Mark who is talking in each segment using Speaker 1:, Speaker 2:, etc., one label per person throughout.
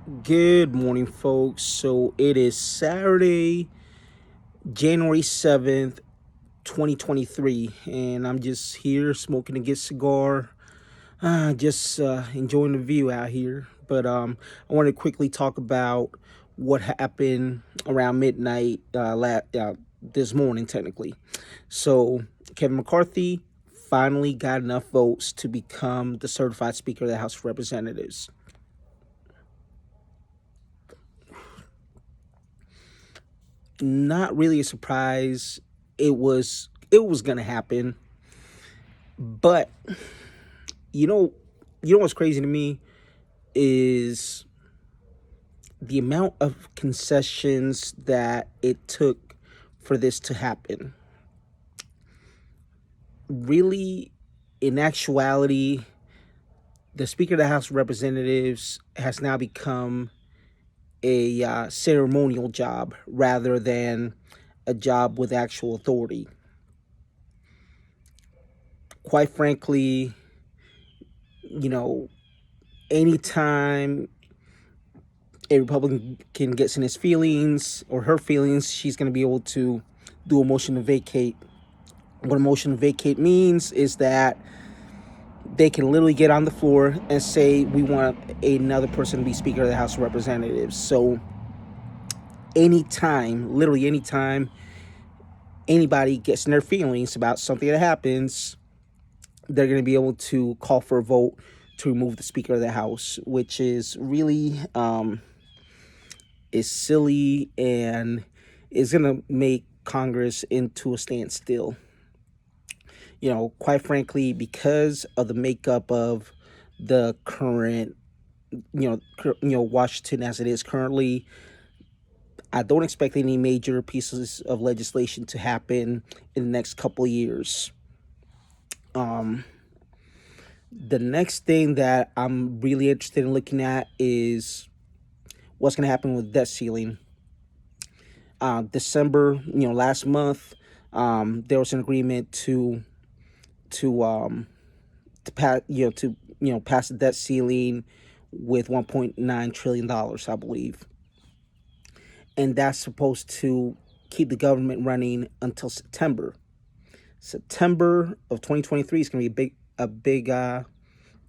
Speaker 1: Good morning, folks. So it is Saturday, January 7th, 2023, and I'm just here smoking a good cigar, just enjoying the view out here. But I want to quickly talk about what happened around midnight this morning, technically. So Kevin McCarthy finally got enough votes to become the certified Speaker of the House of Representatives. Not really a surprise. It was gonna happen, but you know, what's crazy to me is the amount of concessions that it took for this to happen. Really, in actuality, the Speaker of the House of Representatives has now become a ceremonial job rather than a job with actual authority. Quite frankly, you know, anytime a Republican gets in his feelings or her feelings, she's going to be able to do a motion to vacate. What a motion to vacate means is that they can literally get on the floor and say, we want another person to be Speaker of the House of Representatives. So, anytime, literally anytime, anybody gets in their feelings about something that happens, they're going to be able to call for a vote to remove the Speaker of the House, which is really is silly and is going to make Congress into a standstill. Quite frankly, because of the makeup of the current, Washington as it is currently, I don't expect any major pieces of legislation to happen in the next couple of years. Um, the next thing that I'm really interested in looking at is what's going to happen with debt ceiling. December, last month, there was an agreement to pass, pass the debt ceiling with $1.9 trillion, I believe, and that's supposed to keep the government running until September. September of 2023 is going to be a big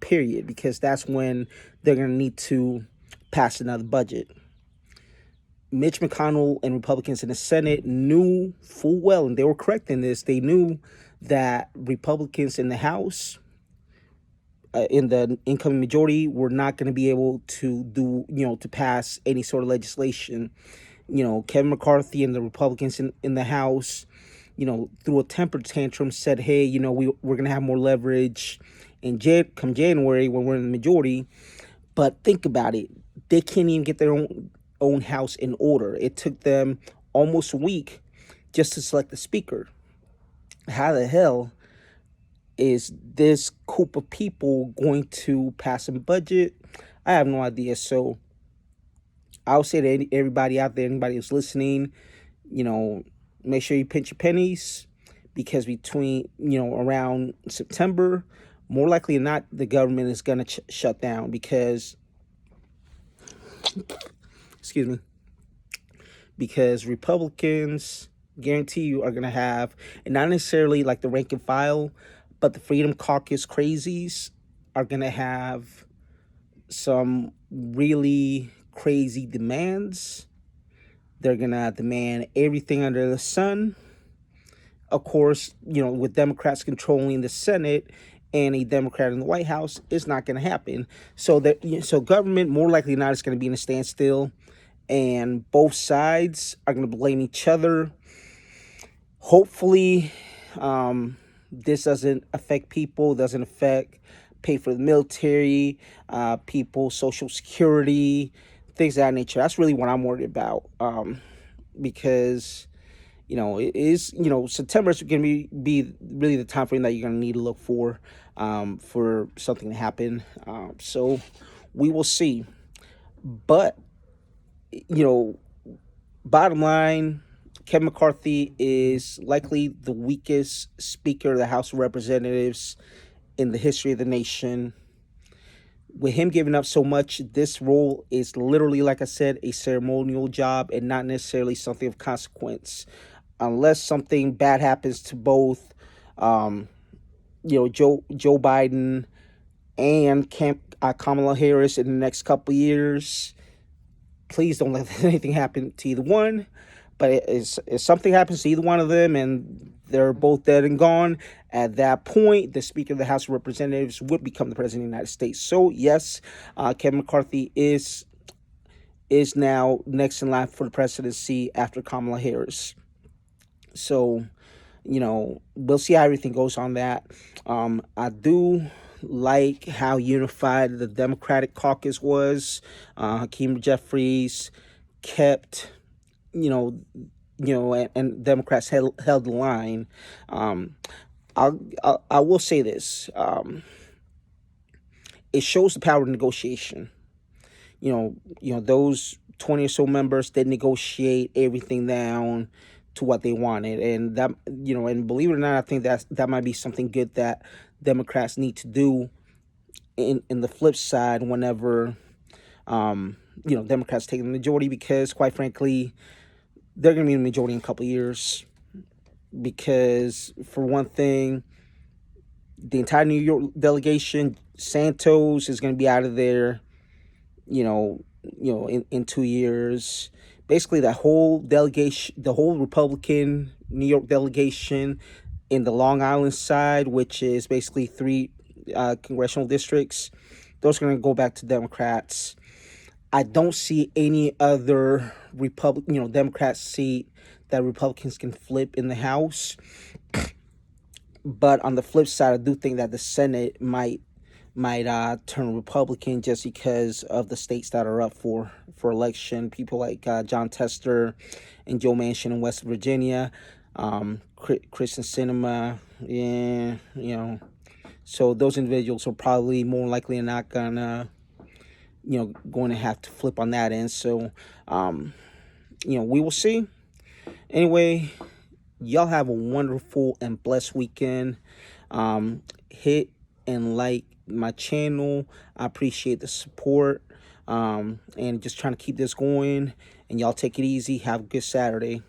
Speaker 1: period because that's when they're going to need to pass another budget. Mitch McConnell and Republicans in the Senate knew full well, and they were correct in this, they knew that Republicans in the House, in the incoming majority, were not going to be able to to pass any sort of legislation. Kevin McCarthy and the Republicans in the House, through a temper tantrum, said, hey, we're going to have more leverage come January when we're in the majority. But think about it. They can't even get their own house in order. It took them almost a week just to select the speaker. How the hell is this group of people going to pass a budget? I have no idea. So I'll say to everybody out there, anybody who's listening, you know, make sure you pinch your pennies because between, around September, more likely than not, the government is going to shut down because, excuse me, because Republicans, guarantee you, are going to have, and not necessarily like the rank and file, but the Freedom Caucus crazies are going to have some really crazy demands. They're going to demand everything under the sun. Of course, with Democrats controlling the Senate and a Democrat in the White House, it's not going to happen. So government more likely than not is going to be in a standstill, and both sides are going to blame each other. Hopefully, this doesn't affect people, doesn't affect pay for the military, people, Social Security, things of that nature. That's really what I'm worried about, because it is, September is going to be really the time frame that you're going to need to look for something to happen. So we will see. But, you know, bottom line, Kevin McCarthy is likely the weakest Speaker of the House of Representatives in the history of the nation. with him giving up so much, this role is literally, like I said, a ceremonial job and not necessarily something of consequence. Unless something bad happens to both, um, Joe Biden and Kamala Harris in the next couple years, please don't let anything happen to either one. But if something happens to either one of them and they're both dead and gone, at that point, the Speaker of the House of Representatives would become the President of the United States. So yes, Kevin McCarthy is now next in line for the presidency after Kamala Harris. So, we'll see how everything goes on that. I do like how unified the Democratic caucus was. Hakeem Jeffries kept, you know, and Democrats held the line. Um, I will say this. It shows the power of negotiation. Those 20 or so members, they negotiate everything down to what they wanted, and that, and believe it or not, I think that might be something good that Democrats need to do in the flip side whenever Democrats take the majority, because quite frankly, they're going to be in the majority in a couple of years. Because for one thing, the entire New York delegation, Santos is going to be out of there, in 2 years. Basically, that whole delegation, the whole Republican New York delegation in the Long Island side, which is basically 3 congressional districts, those are going to go back to Democrats. I don't see any other Democrat seat that Republicans can flip in the House. But on the flip side, I do think that the Senate might turn Republican, just because of the states that are up for election. People like Jon Tester and Joe Manchin in West Virginia, Kristen Sinema, yeah. So those individuals are probably more likely not gonna, going to have to flip on that end. So, we will see. Anyway, y'all have a wonderful and blessed weekend. Hit and like my channel. I appreciate the support. And just trying to keep this going. And y'all take it easy. Have a good Saturday.